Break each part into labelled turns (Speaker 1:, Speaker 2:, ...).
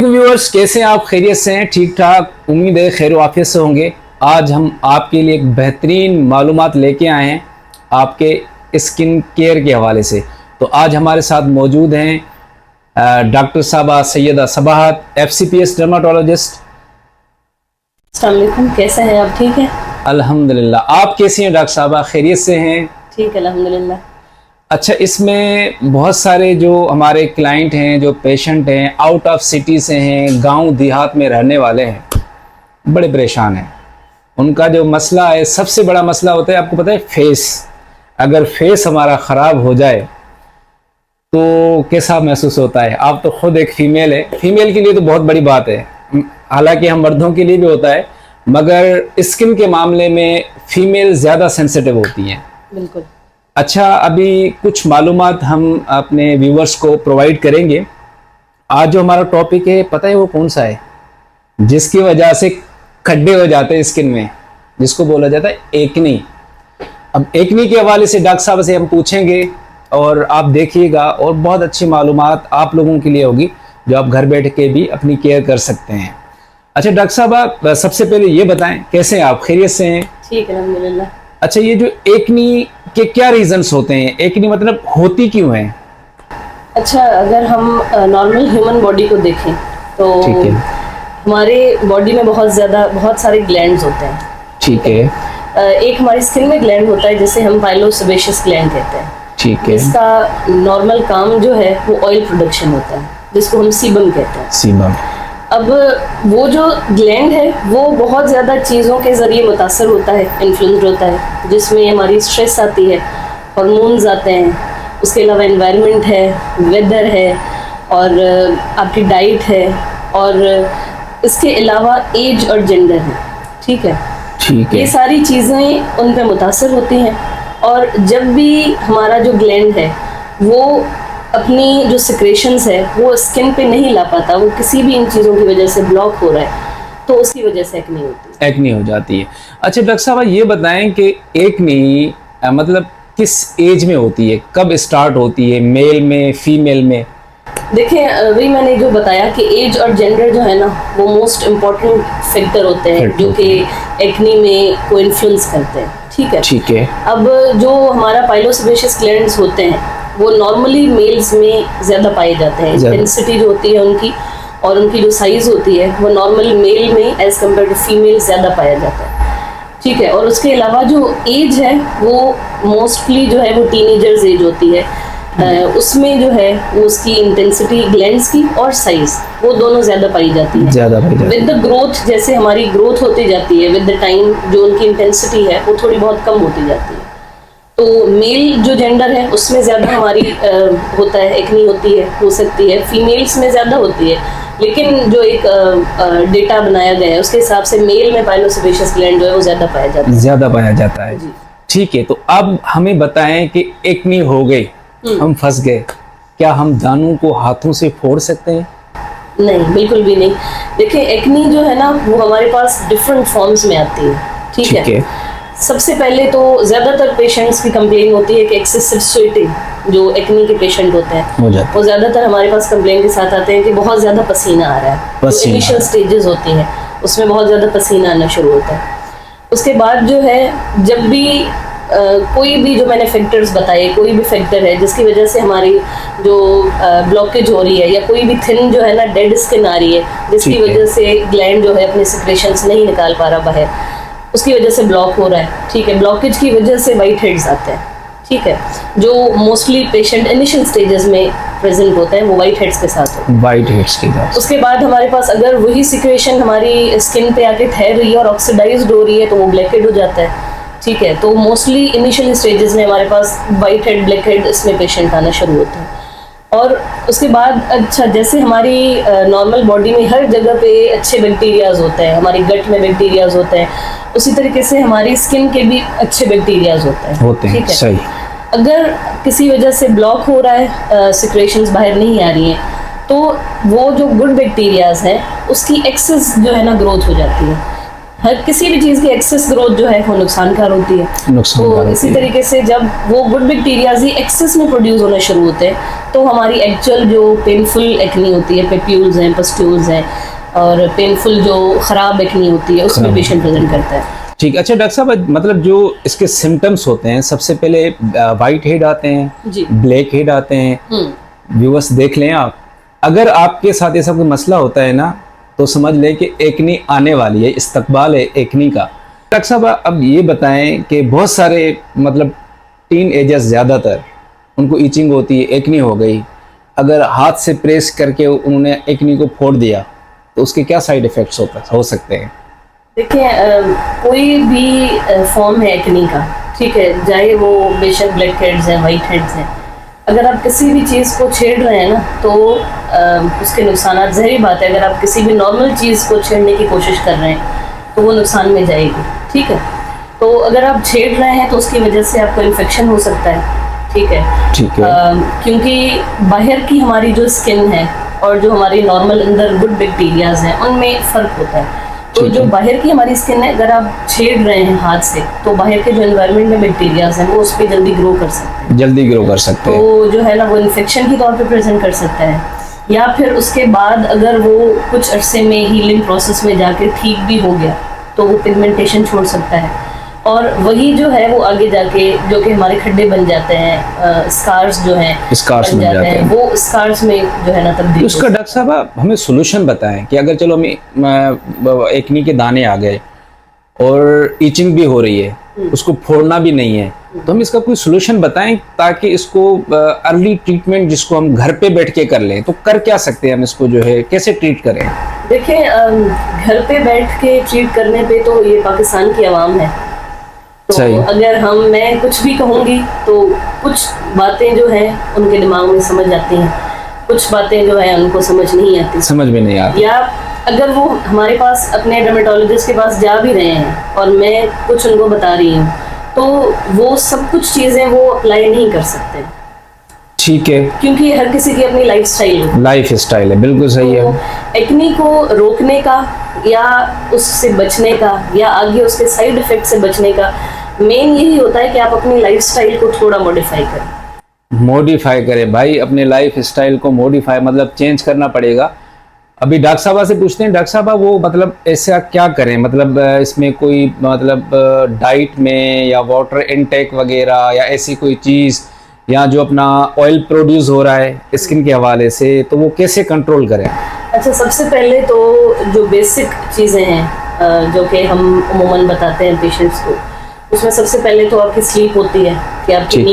Speaker 1: Viewers, कैसे हैं आप? खैरियत से हैं? ठीक ठाक, उम्मीद है खैर आफियत से होंगे। आज हम आपके लिए एक बेहतरीन मालूमात लेके आए हैं आपके स्किन केयर के हवाले से। तो आज हमारे साथ मौजूद हैं डॉक्टर साहबा सैयदा सबाहत, FCPS डर्माटोलॉजिस्ट।
Speaker 2: अस्सलाम वालेकुम, कैसे हैं आप? ठीक हैं
Speaker 1: अल्हम्दुलिल्लाह। आप कैसी हैं डॉक्टर साहबा? खैरियत से हैं?
Speaker 2: ठीक है, अल्हम्दुलिल्लाह।
Speaker 1: अच्छा, इसमें बहुत सारे जो हमारे क्लाइंट हैं, जो पेशेंट हैं, आउट ऑफ सिटी से हैं, गांव देहात में रहने वाले हैं, बड़े परेशान हैं। उनका जो मसला है, सबसे बड़ा मसला होता है, आपको पता है, फेस। अगर फेस हमारा ख़राब हो जाए तो कैसा महसूस होता है? आप तो खुद एक फ़ीमेल है, फीमेल के लिए तो बहुत बड़ी बात है, हालांकि हम मर्दों के लिए भी होता है, मगर स्किन के मामले में फ़ीमेल ज़्यादा सेंसिटिव होती हैं।
Speaker 2: बिल्कुल।
Speaker 1: अच्छा, अभी कुछ मालूमात हम अपने व्यूवर्स को प्रोवाइड करेंगे। आज जो हमारा टॉपिक है, पता है वो कौन सा है? जिसकी वजह से खड्डे हो जाते हैं स्किन में, जिसको बोला जाता है एक्नी। अब एक्नी के हवाले से डॉक्टर साहब से हम पूछेंगे और आप देखिएगा, और बहुत अच्छी मालूमात आप लोगों के लिए होगी जो आप घर बैठ के भी अपनी केयर कर सकते हैं। अच्छा डॉक्टर साहब, आप सबसे पहले ये बताएं, कैसे हैं आप? खैरियत से हैं?
Speaker 2: ठीक है, अल्हम्दुलिल्लाह।
Speaker 1: अच्छा, ये जो एक्नी के क्या रीजंस होते हैं? एक्नी मतलब होती क्यों है?
Speaker 2: अच्छा, अगर हम नॉर्मल ह्यूमन बॉडी को देखें तो
Speaker 1: ठीक है।
Speaker 2: हमारे बॉडी में बहुत सारे ग्लैंड्स होते हैं।
Speaker 1: ठीक है।
Speaker 2: एक हमारी स्किन में ग्लैंड होता है जिसे हम पाइलोसेबेशियस ग्लैंड कहते हैं।
Speaker 1: ठीक है।
Speaker 2: इसका नॉर्मल काम जो है वो ऑयल प्रोडक्शन होता है, जिसको हम सीबम कहते हैं।
Speaker 1: सीबम।
Speaker 2: अब वो जो ग्लैंड है वो बहुत ज़्यादा चीज़ों के ज़रिए मुतासर होता है, इन्फ्लुएंस्ड होता है, जिसमें हमारी स्ट्रेस आती है, हार्मोन्स आते हैं, उसके अलावा एनवायरनमेंट है, वेदर है, और आपकी डाइट है, और इसके अलावा एज और जेंडर है। ठीक है।
Speaker 1: ठीक है।
Speaker 2: ये सारी चीज़ें उन पे मुतासर होती हैं, और जब भी हमारा जो ग्लैंड है वो अपनी जो सिक्रेशंस है वो स्किन पे नहीं ला पाता, वो किसी भी इन चीज़ों की वजह से ब्लॉक हो रहा है, तो उसकी वजह से एक्ने होती है।
Speaker 1: एक्नी हो जाती है। अच्छा डॉक्टर साहब, ये बताएं कि एक्नी मतलब किस एज में होती है, कब स्टार्ट होती है, मेल में, फीमेल में?
Speaker 2: देखें, वही मैंने जो बताया कि एज और जेंडर जो है ना, वो मोस्ट इम्पॉर्टेंट फैक्टर होते हैं जो कि एक्नी में को इन्फ्लुएंस करते हैं। ठीक है।
Speaker 1: ठीक है।
Speaker 2: अब जो हमारा पाइलोसेबेशियस ग्लैंड्स होते हैं वो नॉर्मली मेल्स में ज़्यादा पाए जाते हैं। इंटेंसिटी जो होती है उनकी और उनकी जो साइज़ होती है वो नॉर्मल मेल में एज कम्पेयर टू फीमेल ज़्यादा पाया जाता है। ठीक है। और उसके अलावा जो एज है वो मोस्टली जो है वो टीनेजर्स एज होती है। उसमें जो है वो उसकी इंटेंसिटी ग्लैंड्स की और साइज वो दोनों ज़्यादा पाई जाती है।
Speaker 1: ज़्यादा पाई जाती है।
Speaker 2: विद द ग्रोथ, जैसे हमारी ग्रोथ होती जाती है, विद द टाइम जो उनकी इंटेंसिटी है वो थोड़ी बहुत कम होती जाती है। तो मेल जो जेंडर है उसमें ज़्यादा हमारी होता है, एक्नी होती है, हो सकती है। फीमेल्स में ज़्यादा होती है, लेकिन जो एक डेटा बनाया गया है उसके हिसाब से मेल में पाइलोसेबेशियस ग्लैंड जो है वो ज़्यादा पाया जाता है।
Speaker 1: ज़्यादा पाया जाता है जी। ठीक है। तो अब हमें बताएं कि एक्नी हो गई, हम फंस गए, क्या हम दानों को हाथों से फोड़ सकते हैं?
Speaker 2: नहीं, बिल्कुल भी नहीं। देखिए, एक्नी जो है ना वो हमारे पास डिफरेंट फॉर्म्स में आती है। ठीक है। सबसे पहले तो ज़्यादातर पेशेंट्स की कंप्लेन होती है कि एक्सेसिव स्वेटिंग, जो एक्नी के पेशेंट होते हैं वो ज़्यादातर हमारे पास कंप्लेन के साथ आते हैं कि बहुत ज़्यादा पसीना आ रहा है। जो इनिशियल स्टेजेस होती हैं उसमें बहुत ज़्यादा पसीना आना शुरू होता है। उसके बाद जो है, जब भी कोई भी जो मैंने फैक्टर्स बताए, कोई भी फैक्टर है जिसकी वजह से हमारी जो ब्लॉकेज हो रही है, या कोई भी थिन जो है ना डेड स्किन आ रही है जिसकी वजह से ग्लैंड जो है अपने सिक्रेशंस नहीं निकाल पा रहा बाहर, उसकी वजह से ब्लॉक हो रहा है। ठीक है। ब्लॉकेज की वजह से वाइट हेड्स आते हैं। ठीक है। जो मोस्टली पेशेंट इनिशियल स्टेजेस में प्रेजेंट होते हैं वो वाइट हेड्स के साथ होते हैं।
Speaker 1: वाइट हेड्स के साथ। उसके
Speaker 2: बाद हमारे पास अगर वही सिक्रेशन हमारी स्किन पे आके ठहर रही है और ऑक्सीडाइज्ड हो रही है तो वो ब्लैक हेड हो जाता है। ठीक है। तो मोस्टली इनिशियल स्टेजेस में हमारे पास वाइट हेड, ब्लैक हेड इसमें पेशेंट आना शुरू होते हैं। और उसके बाद, अच्छा, जैसे हमारी नॉर्मल बॉडी में हर जगह पे अच्छे बैक्टीरियाज होते हैं, हमारी गट में बैक्टीरियाज होते हैं, उसी तरीके से हमारी स्किन के भी अच्छे बैक्टीरियाज होते हैं।
Speaker 1: ठीक है। सही।
Speaker 2: अगर किसी वजह से ब्लॉक हो रहा है, सिक्रेशंस बाहर नहीं आ रही हैं, तो वो जो गुड बैक्टीरियाज हैं उसकी एक्सेस जो है ना ग्रोथ हो जाती है। हर किसी भी चीज़ की एक्सेस ग्रोथ जो है वो नुकसानकार होती है। तो इसी तरीके से जब वो गुड बैक्टीरियाज ही एक्सेस में प्रोड्यूस होना शुरू होते हैं तो हमारी एक्चुअल जो पेनफुल एक्नी होती है, पेप्यूल्स हैं, पस्ट्यूल्स हैं, और पेनफुल जो ख़राब एक्नी होती है उसमें पेशेंट प्रेजेंट करता है।
Speaker 1: ठीक। अच्छा डॉक्टर साहब, मतलब जो इसके सिम्टम्स होते हैं, सबसे पहले वाइट हेड आते हैं
Speaker 2: जी,
Speaker 1: ब्लैक हेड आते हैं। व्यूअर्स देख लें आप, अगर आपके साथ ऐसा कोई मसला होता है ना तो समझ लें कि एक्नी आने वाली है, इस्तकबाल है एक्नी का। डॉक्टर साहब अब ये बताएं कि बहुत सारे मतलब टीन एजर्स ज़्यादातर उनको ईचिंग होती है, एक्नी हो गई, अगर हाथ से प्रेस करके उन्होंने एक्नी को फोड़ दिया तो उसके क्या साइड इफ़ेक्ट्स हो सकते हैं?
Speaker 2: देखिए कोई भी फॉर्म है एक्नी का, ठीक है, चाहे वो बेशक ब्लैक हेड्स हैं, वाइट हेड्स हैं, अगर आप किसी भी चीज़ को छेड़ रहे हैं ना तो उसके नुकसान, ज़ाहिर बात है, अगर आप किसी भी नॉर्मल चीज़ को छेड़ने की कोशिश कर रहे हैं तो वो नुकसान में जाएगी। ठीक है, तो अगर आप छेड़ रहे हैं तो उसकी वजह से आपको इन्फेक्शन हो सकता है। ठीक है,
Speaker 1: ठीक है।
Speaker 2: क्योंकि बाहर की हमारी जो स्किन है और जो हमारी नॉर्मल अंदर गुड बैक्टीरियाज हैं उनमें फ़र्क होता है। तो जो बाहर की हमारी स्किन है, अगर आप छेड़ रहे हैं हाथ से तो बाहर के जो एनवायरनमेंट में बैक्टीरियाज हैं वो उस पर जल्दी ग्रो कर सकते हैं,
Speaker 1: जल्दी ग्रो कर सकते हैं।
Speaker 2: तो जो है ना वो इन्फेक्शन के तौर पे प्रेजेंट कर सकता है, या फिर उसके बाद अगर वो कुछ अरसे में हीलिंग प्रोसेस में जाके ठीक भी हो गया तो वो पिगमेंटेशन छोड़ सकता है, और वही जो है वो आगे जाके जो कि हमारे खड्डे बन जाते हैं, स्कार्स जो हैं
Speaker 1: स्कार्स बन जाते हैं,
Speaker 2: वो स्कार्स में जो है ना तब्दील।
Speaker 1: उसका डॉक्टर साहब आप हमें सोल्यूशन बताएं कि अगर चलो हमें एक्नी के दाने आ गए और ईचिंग भी हो रही है, उसको फोड़ना भी नहीं है, तो हम इसका कोई सोल्यूशन बताएं ताकि इसको अर्ली ट्रीटमेंट जिसको हम घर पे बैठ के कर लें, तो कर क्या सकते हैं हम इसको, जो है कैसे ट्रीट करें?
Speaker 2: देखिए घर पे बैठ के ट्रीट करने पे तो ये पाकिस्तान की आवाम है, तो अगर मैं कुछ भी कहूँगी तो कुछ बातें जो हैं उनके दिमाग में समझ आती हैं, कुछ बातें जो है उनको समझ नहीं आती,
Speaker 1: समझ में नहीं आती,
Speaker 2: या अगर वो हमारे पास अपने डर्मेटोलॉजिस्ट के पास जा भी रहे हैं और मैं कुछ उनको बता रही हूँ तो वो सब कुछ चीज़ें वो अप्लाई नहीं कर सकते।
Speaker 1: ठीक है,
Speaker 2: क्योंकि हर किसी की अपनी लाइफ स्टाइल है, बिल्कुल सही है। एक्नी को रोकने का या उससे बचने का या आगे उसके साइड इफेक्ट से बचने का मेन यही होता है कि आप अपनी लाइफ स्टाइल को थोड़ा मॉडिफाई करें भाई, अपने लाइफ स्टाइल को मॉडिफाई मतलब चेंज करना पड़ेगा। अभी डॉक्टर साहब से पूछते हैं, डॉक्टर साहब वो मतलब ऐसा क्या करें, मतलब इसमें कोई मतलब डाइट में या वाटर इनटेक वगैरह या ऐसी कोई चीज़, या जो अपना ऑयल प्रोड्यूस हो रहा है स्किन के हवाले से, तो वो कैसे कंट्रोल करें? अच्छा, सबसे पहले तो जो बेसिक चीज़ें हैं जो कि हम अमूमन बताते हैं पेशेंट्स को, उसमें सबसे पहले तो आपकी स्लीप होती है कि आपकी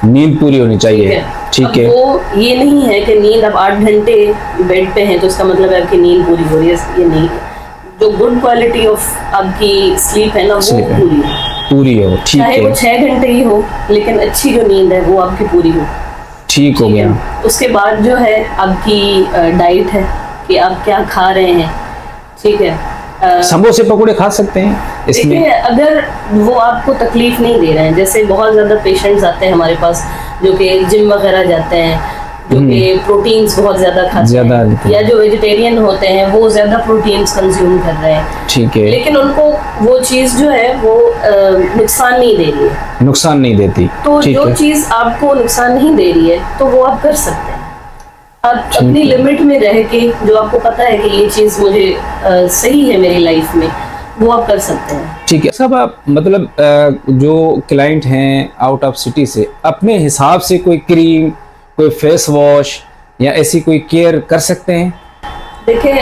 Speaker 2: नींद पूरी होनी चाहिए।
Speaker 1: ठीक है,
Speaker 2: वो ये नहीं है कि नींद आप 8 घंटे बेड पे हैं तो इसका मतलब है आपकी नींद पूरी हो रही है, ये नहीं। जो गुड क्वालिटी ऑफ आपकी स्लीप है ना वो
Speaker 1: पूरी हो, ठीक है,
Speaker 2: चाहे वो 6 घंटे ही हो लेकिन अच्छी जो नींद है वो आपकी पूरी हो,
Speaker 1: ठीक हो गया।
Speaker 2: उसके बाद जो है आपकी डाइट है कि आप क्या खा रहे हैं। ठीक है,
Speaker 1: समोसे पकौड़े खा सकते हैं इसमें?
Speaker 2: अगर वो आपको तकलीफ नहीं दे रहे हैं, जैसे बहुत ज़्यादा पेशेंट्स आते हैं हमारे पास जो कि जिम वगैरह जाते हैं, जो कि प्रोटीन्स बहुत ज़्यादा खाते हैं, या जो वेजिटेरियन होते हैं वो ज़्यादा प्रोटीन्स कंज्यूम कर रहे हैं, ठीक है, लेकिन उनको वो चीज़ जो है वो नुकसान नहीं दे रही है,
Speaker 1: नुकसान नहीं देती,
Speaker 2: तो जो चीज़ आपको नुकसान नहीं दे रही है तो वो आप कर सकते हैं। आप अपनी लिमिट में रह के जो आपको पता है कि ये चीज़ मुझे सही है मेरी लाइफ में, वो आप कर सकते हैं।
Speaker 1: ठीक है साहब, आप मतलब जो क्लाइंट हैं आउट ऑफ सिटी से अपने हिसाब से कोई क्रीम, कोई फेस वॉश या ऐसी कोई केयर कर सकते हैं?
Speaker 2: देखिए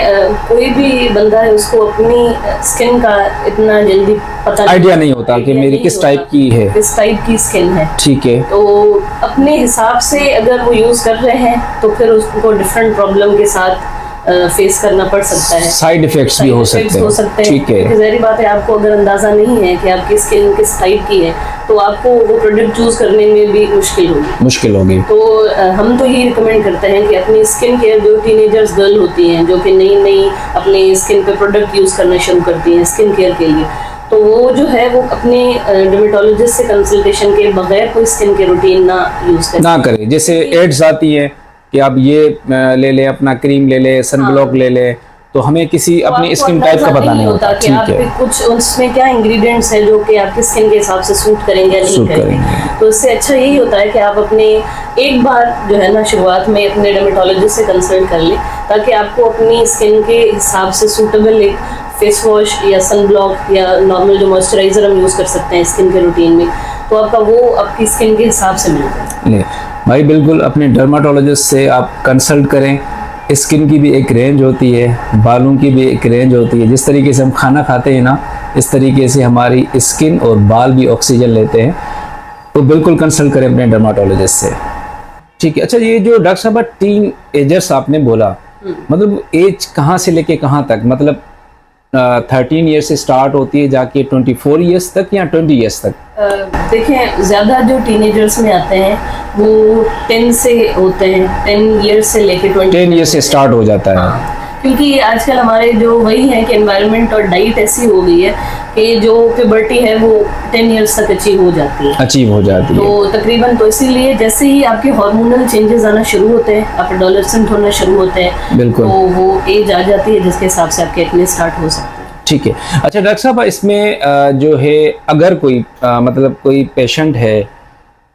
Speaker 2: कोई भी बंदा है उसको अपनी स्किन का इतना जल्दी पता
Speaker 1: आइडिया नहीं होता कि मेरी किस टाइप की है,
Speaker 2: किस टाइप की स्किन है,
Speaker 1: ठीक है, तो
Speaker 2: अपने हिसाब से अगर वो यूज़ कर रहे हैं तो फिर उसको डिफरेंट प्रॉब्लम के साथ फेस करना पड़ सकता है,
Speaker 1: साइड इफेक्ट्स भी हो सकते हैं, ठीक है।
Speaker 2: ज़ाहिर बात है आपको अगर अंदाज़ा नहीं है कि आपकी स्किन किस टाइप की है तो आपको वो प्रोडक्ट चूज करने में भी मुश्किल होगी। तो हम तो ये रिकमेंड करते हैं कि अपनी स्किन केयर, जो टीनेजर्स गर्ल होती हैं जो कि नई अपने स्किन पे प्रोडक्ट यूज़ करना शुरू करती हैं स्किन केयर के लिए, तो वो जो है वो अपने डर्मेटोलॉजिस्ट से कंसल्टेशन के बगैर कोई स्किन केयर रूटीन ना करें।
Speaker 1: जैसे एड्स आती है कि आप ये ले ले, अपना क्रीम ले ले, सनब्लॉक ले ले, तो हमें किसी
Speaker 2: तो
Speaker 1: अपनी
Speaker 2: आपको
Speaker 1: स्किन टाइप का
Speaker 2: अंदाजा
Speaker 1: बताना
Speaker 2: नहीं
Speaker 1: होता।
Speaker 2: कि
Speaker 1: ठीक
Speaker 2: आपके
Speaker 1: है,
Speaker 2: कुछ उसमें क्या इंग्रेडिएंट्स है जो कि आपकी स्किन के हिसाब से सूट करेंगे या नहीं
Speaker 1: सूट
Speaker 2: करेंगे।
Speaker 1: करेंगे।
Speaker 2: तो इससे अच्छा यही होता है कि आप अपने एक बार जो है ना शुरुआत में अपने डर्मेटोलॉजिस्ट से कंसल्ट कर लें, ताकि आपको अपनी स्किन के हिसाब से सूटेबल एक फेस वॉश या सन ब्लॉक या नॉर्मल जो मॉइस्चराइजर हम यूज़ कर सकते हैं स्किन के रूटीन में, तो आपका वो आपकी स्किन के हिसाब से मिल जाए।
Speaker 1: नहीं भाई, बिल्कुल अपने डर्माटोलॉजिस्ट से आप कंसल्ट करें। स्किन की भी एक रेंज होती है, बालों की भी एक रेंज होती है। जिस तरीके से हम खाना खाते हैं ना, इस तरीके से हमारी स्किन और बाल भी ऑक्सीजन लेते हैं। तो बिल्कुल कंसल्ट करें अपने डर्माटोलॉजिस्ट से। ठीक है। अच्छा, ये जो डॉक्टर साहब टीन एजर्स आपने बोला, मतलब एज कहाँ से लेके कहाँ तक, मतलब 13 ईयर से स्टार्ट होती है जाके 24 ईयर्स तक या 20 ईयर्स तक?
Speaker 2: देखें, ज़्यादा जो टीनेजर्स में आते हैं वो 10 से होते हैं, 10 ईयर्स से लेके 20
Speaker 1: 10 ईयर से स्टार्ट हो जाता है।
Speaker 2: क्योंकि आजकल हमारे जो वही है कि एनवायरनमेंट और डाइट ऐसी हो गई है कि जो प्यूबर्टी है वो 10 ईयर्स तक अचीव हो जाती है।
Speaker 1: अचीव हो जाती है
Speaker 2: तो तकरीबन, तो इसीलिए जैसे ही आपके हार्मोनल चेंजेस आना शुरू होते हैं, आप एडोलेसेंट होना शुरू होते हैं,
Speaker 1: बिल्कुल,
Speaker 2: तो वो एज आ जाती है जिसके हिसाब से आपके एक्ने स्टार्ट हो सकते हैं।
Speaker 1: ठीक है। अच्छा डॉक्टर साहब, इसमें जो है अगर कोई मतलब कोई पेशेंट है,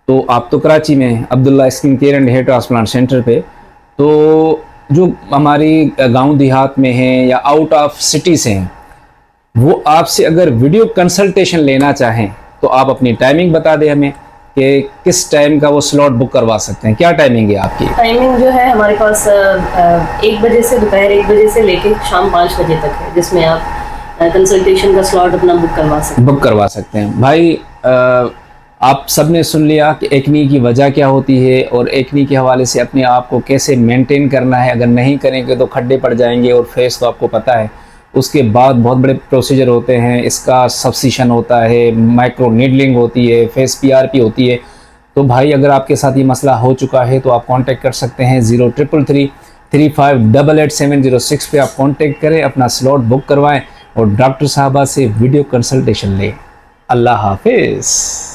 Speaker 1: तो आप तो कराची में हैं, Abdullah skin care and hair transplant centre पे, तो जो हमारी गांव देहात में हैं या आउट ऑफ सिटी से हैं, वो आपसे अगर वीडियो कंसल्टेशन लेना चाहें तो आप अपनी टाइमिंग बता दें हमें कि किस टाइम का वो स्लॉट बुक करवा सकते हैं। क्या टाइमिंग है आपकी?
Speaker 2: टाइमिंग जो है हमारे पास 1 बजे से दोपहर 1 बजे से लेके शाम 5 बजे तक है, जिसमें आप कंसल्टेशन का स्लॉट अपना बुक करवा सकते
Speaker 1: हैं। भाई आप सबने सुन लिया कि एक्नी की वजह क्या होती है और एक्नी के हवाले से अपने आप को कैसे मेंटेन करना है। अगर नहीं करेंगे तो खड्डे पड़ जाएंगे, और फेस तो आपको पता है, उसके बाद बहुत बड़े प्रोसीजर होते हैं। इसका सब्सिशन होता है, माइक्रो नीडलिंग होती है, फेस PRP होती है। तो भाई अगर आपके साथ ये मसला हो चुका है तो आप कांटेक्ट कर सकते हैं 0333588706 पे। आप कांटेक्ट करें, अपना स्लॉट बुक करवाएं और डॉक्टर साहबा से वीडियो कंसल्टेशन लें। अल्लाह हाफिज़।